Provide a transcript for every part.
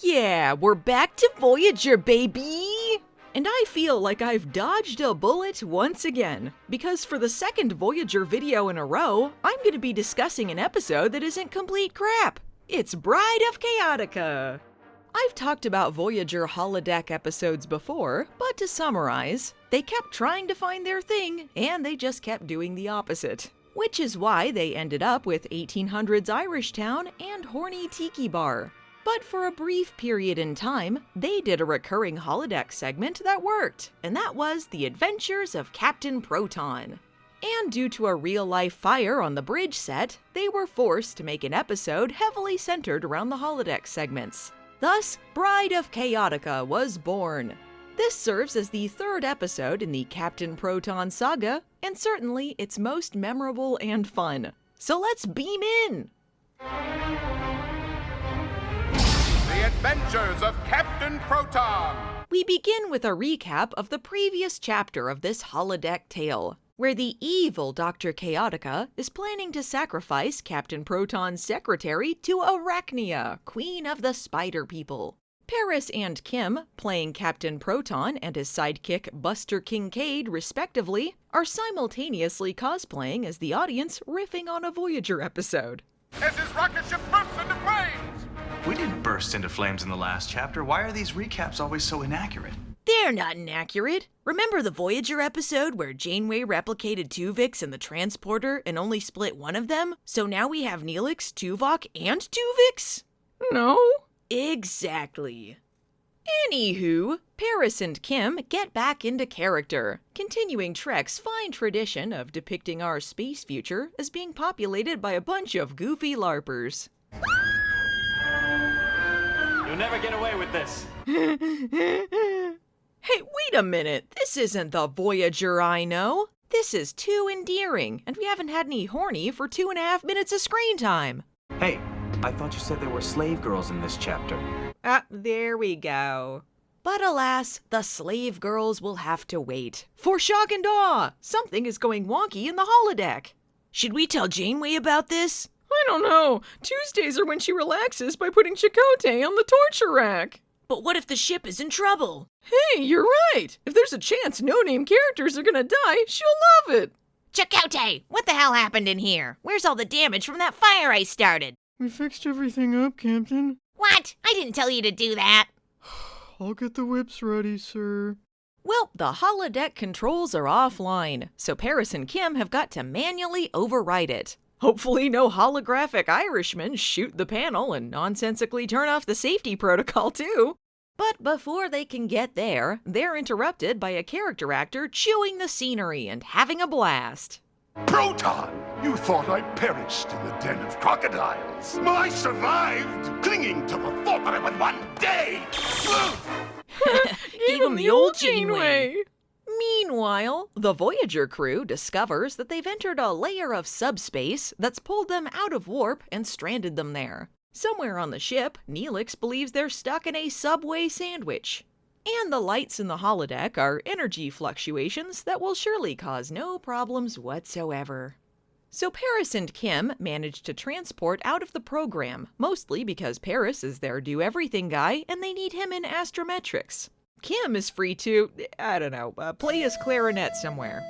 yeah, we're back to Voyager, baby! And I feel like I've dodged a bullet once again, because for the second Voyager video in a row, I'm gonna be discussing an episode that isn't complete crap. It's Bride of Chaotica! I've talked about Voyager holodeck episodes before, but to summarize, they kept trying to find their thing, and they just kept doing the opposite. Which is why they ended up with 1800s Irish Town and Horny Tiki Bar. But for a brief period in time, they did a recurring holodeck segment that worked, and that was The Adventures of Captain Proton. And due to a real-life fire on the bridge set, they were forced to make an episode heavily centered around the holodeck segments. Thus, Bride of Chaotica was born. This serves as the third episode in the Captain Proton saga, and certainly its most memorable and fun. So let's beam in! The Adventures of Captain Proton! We begin with a recap of the previous chapter of this holodeck tale, where the evil Dr. Chaotica is planning to sacrifice Captain Proton's secretary to Arachnia, queen of the spider people. Paris and Kim, playing Captain Proton and his sidekick Buster Kincaid respectively, are simultaneously cosplaying as the audience riffing on a Voyager episode. As his rocket ship bursts into flames! We didn't burst into flames in the last chapter. Why are these recaps always so inaccurate? They're not inaccurate. Remember the Voyager episode where Janeway replicated Tuvix in the transporter and only split one of them? So now we have Neelix, Tuvok, and Tuvix? No. Exactly. Anywho, Paris and Kim get back into character, continuing Trek's fine tradition of depicting our space future as being populated by a bunch of goofy LARPers. You'll never get away with this. Hey, wait a minute, this isn't the Voyager I know. This is too endearing, and we haven't had any horny for 2.5 minutes of screen time. Hey, I thought you said there were slave girls in this chapter. There we go. But alas, the slave girls will have to wait. For shock and awe, something is going wonky in the holodeck. Should we tell Janeway about this? I don't know. Tuesdays are when she relaxes by putting Chaotica on the torture rack. But what if the ship is in trouble? Hey, you're right. If there's a chance no-name characters are gonna die, she'll love it. Chaotica, what the hell happened in here? Where's all the damage from that fire I started? We fixed everything up, Captain. What? I didn't tell you to do that. I'll get the whips ready, sir. Well, the holodeck controls are offline, so Paris and Kim have got to manually override it. Hopefully no holographic Irishmen shoot the panel and nonsensically turn off the safety protocol too. But before they can get there, they're interrupted by a character actor chewing the scenery and having a blast. Proton! You thought I perished in the den of crocodiles. Well, I survived, clinging to the thought that I would one day... Gave him the old Janeway! Meanwhile, the Voyager crew discovers that they've entered a layer of subspace that's pulled them out of warp and stranded them there. Somewhere on the ship, Neelix believes they're stuck in a Subway sandwich. And the lights in the holodeck are energy fluctuations that will surely cause no problems whatsoever. So Paris and Kim manage to transport out of the program, mostly because Paris is their do-everything guy and they need him in astrometrics. Kim is free to, play his clarinet somewhere.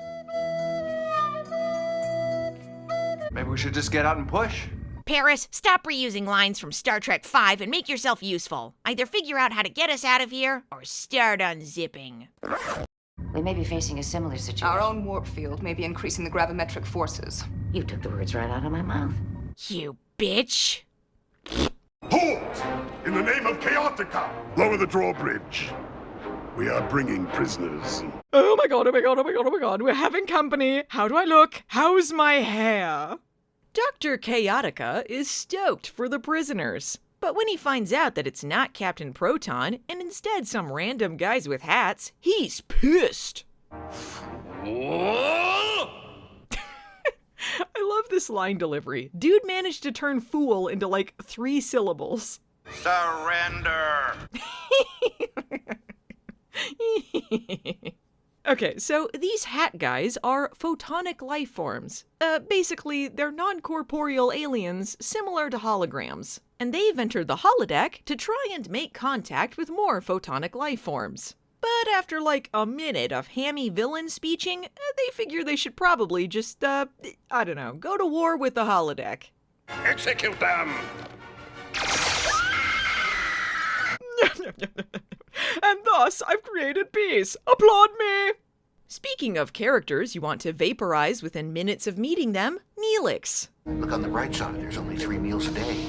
Maybe we should just get out and push. Paris, stop reusing lines from Star Trek V and make yourself useful. Either figure out how to get us out of here, or start unzipping. We may be facing a similar situation. Our own warp field may be increasing the gravimetric forces. You took the words right out of my mouth. You bitch. Halt! In the name of Chaotica, lower the drawbridge. We are bringing prisoners. Oh my god, we're having company. How do I look? How's my hair? Dr. Chaotica is stoked for the prisoners. But when he finds out that it's not Captain Proton, and instead some random guys with hats, he's pissed. I love this line delivery. Dude managed to turn fool into like 3 syllables. Surrender! Okay, so these hat guys are photonic life forms. Basically, they're non-corporeal aliens similar to holograms. and they've entered the holodeck to try and make contact with more photonic life forms. But after like a minute of hammy villain speeching, they figure they should probably just, go to war with the holodeck. Execute them! And thus, I've created peace. Applaud me! Speaking of characters you want to vaporize within minutes of meeting them, Neelix. Look on the bright side, there's only 3 meals a day.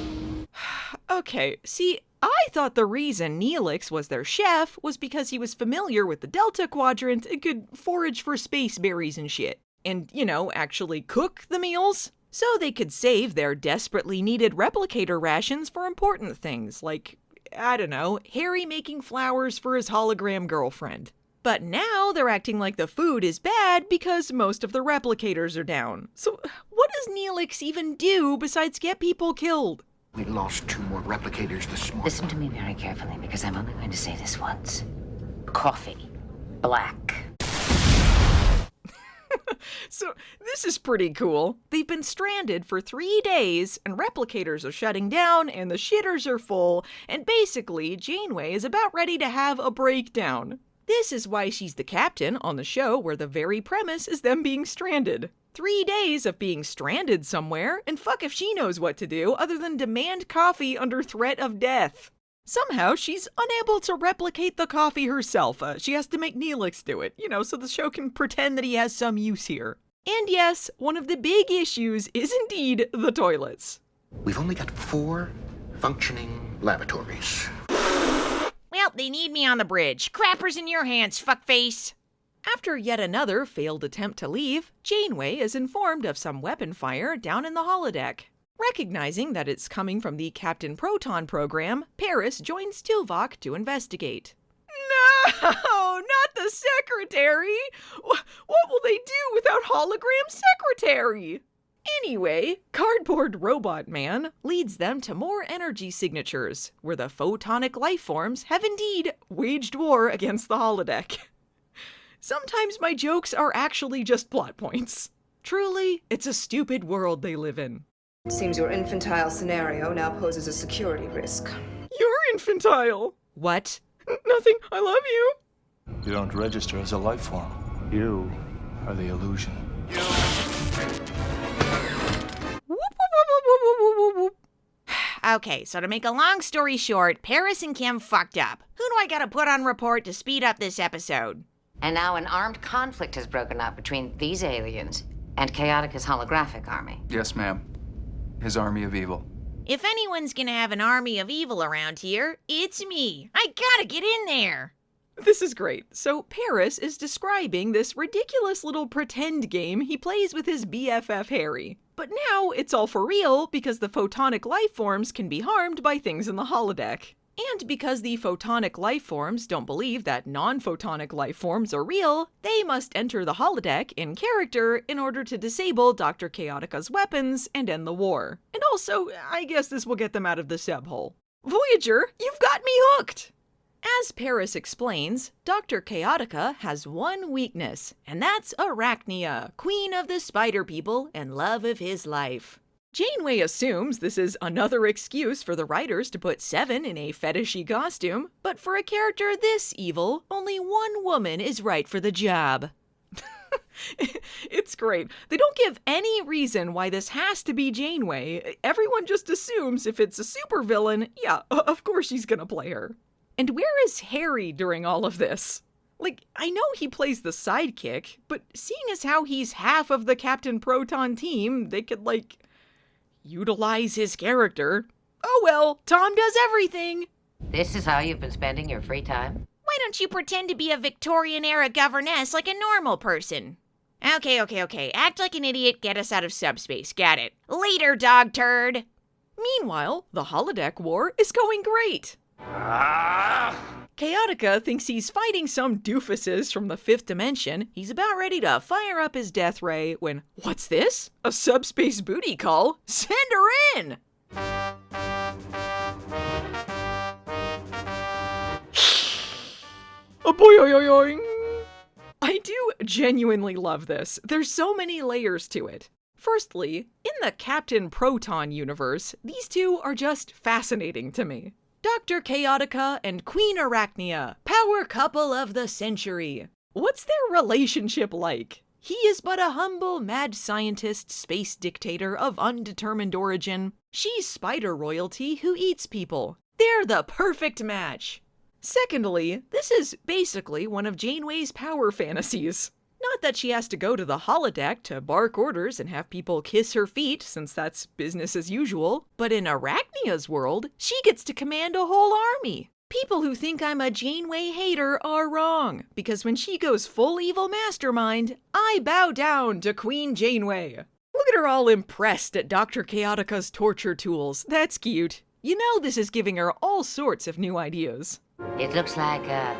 Okay, see, I thought the reason Neelix was their chef was because he was familiar with the Delta Quadrant and could forage for space berries and shit. And, actually cook the meals. So they could save their desperately needed replicator rations for important things, like, Harry making flowers for his hologram girlfriend. But now they're acting like the food is bad because most of the replicators are down. So what does Neelix even do besides get people killed? We lost 2 more replicators this morning. Listen to me very carefully, because I'm only going to say this once. Coffee. Black. So this is pretty cool. They've been stranded for 3 days, and replicators are shutting down, and the shitters are full, and basically Janeway is about ready to have a breakdown. This is why she's the captain on the show where the very premise is them being stranded. 3 days of being stranded somewhere, and fuck if she knows what to do other than demand coffee under threat of death. Somehow, she's unable to replicate the coffee herself. She has to make Neelix do it, so the show can pretend that he has some use here. And yes, one of the big issues is indeed the toilets. We've only got 4 functioning lavatories. Well, they need me on the bridge. Crappers in your hands, fuckface. After yet another failed attempt to leave, Janeway is informed of some weapon fire down in the holodeck. Recognizing that it's coming from the Captain Proton program, Paris joins Tuvok to investigate. No, not the secretary! What will they do without hologram secretary? Anyway, Cardboard Robot Man leads them to more energy signatures, where the photonic life forms have indeed waged war against the holodeck. Sometimes my jokes are actually just plot points. Truly, it's a stupid world they live in. It seems your infantile scenario now poses a security risk. You're infantile! What? Nothing, I love you. You don't register as a life form. You are the illusion. Okay, so to make a long story short, Paris and Kim fucked up. Who do I gotta put on report to speed up this episode? And now an armed conflict has broken out between these aliens and Chaotica's holographic army. Yes, ma'am. His army of evil. If anyone's gonna have an army of evil around here, it's me. I gotta get in there. This is great. So Paris is describing this ridiculous little pretend game he plays with his BFF Harry. But now it's all for real because the photonic life forms can be harmed by things in the holodeck. And because the photonic life forms don't believe that non-photonic life forms are real, they must enter the holodeck in character in order to disable Dr. Chaotica's weapons and end the war. And also, I guess this will get them out of the sub hole. Voyager, you've got me hooked! As Paris explains, Dr. Chaotica has one weakness, and that's Arachnia, queen of the spider people and love of his life. Janeway assumes this is another excuse for the writers to put Seven in a fetishy costume, but for a character this evil, only one woman is right for the job. It's great. They don't give any reason why this has to be Janeway. Everyone just assumes if it's a supervillain, yeah, of course she's gonna play her. And where is Harry during all of this? Like, I know he plays the sidekick, but seeing as how he's half of the Captain Proton team, they could, utilize his character. Oh well, Tom does everything. This is how you've been spending your free time? Why don't you pretend to be a Victorian-era governess like a normal person? Okay. Act like an idiot, get us out of subspace. Got it. Later, dog turd. Meanwhile, the holodeck war is going great. Chaotica thinks he's fighting some doofuses from the 5th dimension. He's about ready to fire up his death ray when, what's this? A subspace booty call? Send her in! A boing! I do genuinely love this. There's so many layers to it. Firstly, in the Captain Proton universe, these two are just fascinating to me. Dr. Chaotica and Queen Arachnia, power couple of the century. What's their relationship like? He is but a humble mad scientist space dictator of undetermined origin. She's spider royalty who eats people. They're the perfect match. Secondly, this is basically one of Janeway's power fantasies. Not that she has to go to the holodeck to bark orders and have people kiss her feet, since that's business as usual, but in Arachnia's world, she gets to command a whole army. People who think I'm a Janeway hater are wrong, because when she goes full evil mastermind, I bow down to Queen Janeway. Look at her all impressed at Dr. Chaotica's torture tools. That's cute. You know this is giving her all sorts of new ideas. It looks like a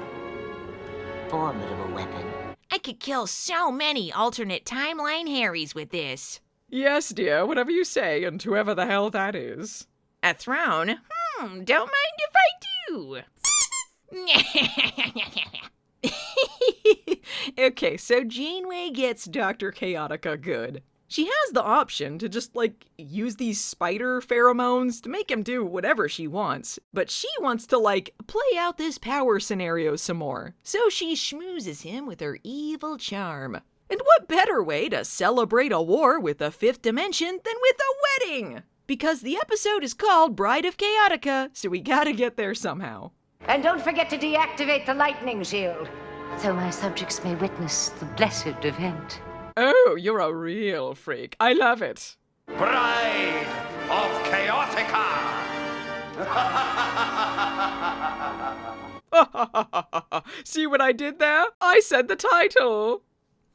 formidable weapon. I could kill so many alternate timeline Harrys with this. Yes, dear, whatever you say, and whoever the hell that is. A throne? Don't mind if I do. Okay, so Janeway gets Dr. Chaotica good. She has the option to just, use these spider pheromones to make him do whatever she wants, but she wants to, play out this power scenario some more. So she schmoozes him with her evil charm. And what better way to celebrate a war with the fifth dimension than with a wedding? Because the episode is called Bride of Chaotica, so we gotta get there somehow. And don't forget to deactivate the lightning shield, so my subjects may witness the blessed event. Oh, you're a real freak. I love it. Bride of Chaotica! See what I did there? I said the title.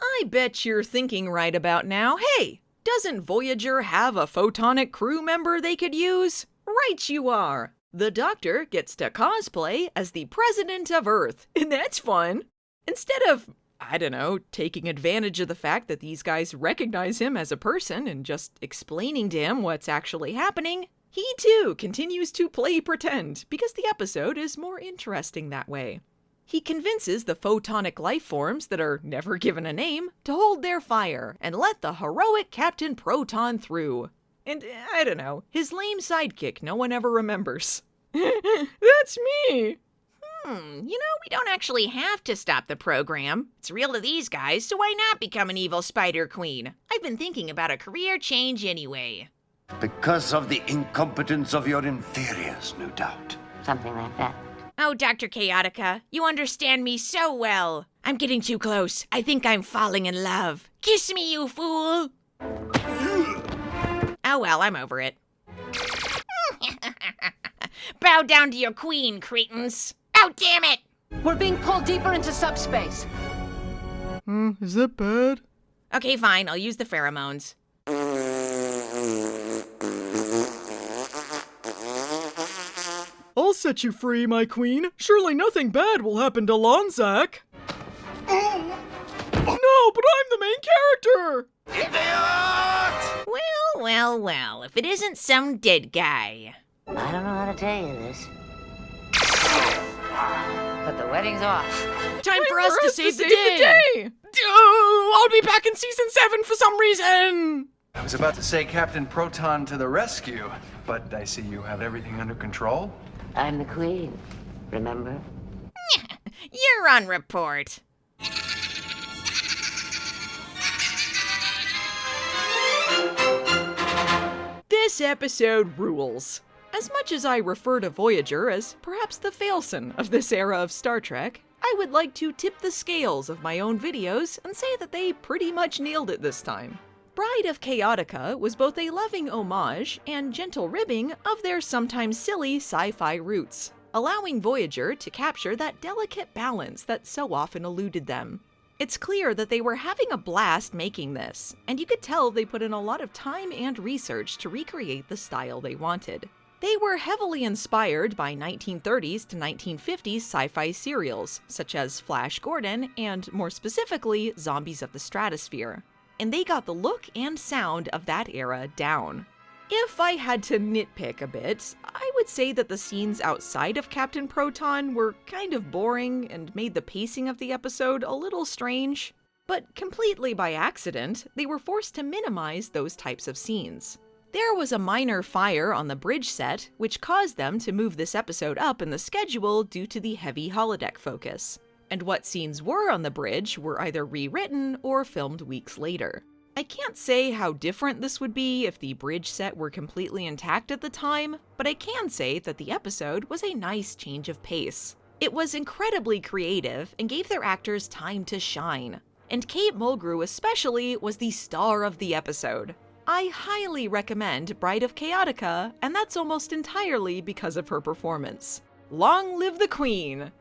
I bet you're thinking right about now, hey, doesn't Voyager have a Photonic crew member they could use? Right you are. The Doctor gets to cosplay as the President of Earth, and that's fun. Instead of, I don't know, taking advantage of the fact that these guys recognize him as a person and just explaining to him what's actually happening, he too continues to play pretend because the episode is more interesting that way. He convinces the photonic life forms that are never given a name to hold their fire and let the heroic Captain Proton through. And, I don't know, his lame sidekick no one ever remembers. That's me! We don't actually have to stop the program. It's real to these guys, so why not become an evil spider queen? I've been thinking about a career change anyway. Because of the incompetence of your inferiors, no doubt. Something like that. Oh, Dr. Chaotica, you understand me so well. I'm getting too close. I think I'm falling in love. Kiss me, you fool! Oh well, I'm over it. Bow down to your queen, cretins. Oh, damn it! We're being pulled deeper into subspace. Is that bad? Okay, fine, I'll use the pheromones. I'll set you free, my queen. Surely nothing bad will happen to Lonzak. No, but I'm the main character! Idiot! Well, if it isn't some dead guy. I don't know how to tell you this, but the wedding's off. Time for us to save the day! Oh, I'll be back in season 7 for some reason! I was about to say Captain Proton to the rescue, but I see you have everything under control. I'm the queen, remember? You're on report. This episode rules. As much as I refer to Voyager as perhaps the Failson of this era of Star Trek, I would like to tip the scales of my own videos and say that they pretty much nailed it this time. Bride of Chaotica was both a loving homage and gentle ribbing of their sometimes silly sci-fi roots, allowing Voyager to capture that delicate balance that so often eluded them. It's clear that they were having a blast making this, and you could tell they put in a lot of time and research to recreate the style they wanted. They were heavily inspired by 1930s to 1950s sci-fi serials, such as Flash Gordon and, more specifically, Zombies of the Stratosphere. And they got the look and sound of that era down. If I had to nitpick a bit, I would say that the scenes outside of Captain Proton were kind of boring and made the pacing of the episode a little strange. But completely by accident, they were forced to minimize those types of scenes. There was a minor fire on the bridge set, which caused them to move this episode up in the schedule due to the heavy holodeck focus. And what scenes were on the bridge were either rewritten or filmed weeks later. I can't say how different this would be if the bridge set were completely intact at the time, but I can say that the episode was a nice change of pace. It was incredibly creative and gave their actors time to shine. And Kate Mulgrew especially was the star of the episode. I highly recommend Bride of Chaotica, and that's almost entirely because of her performance. Long live the Queen!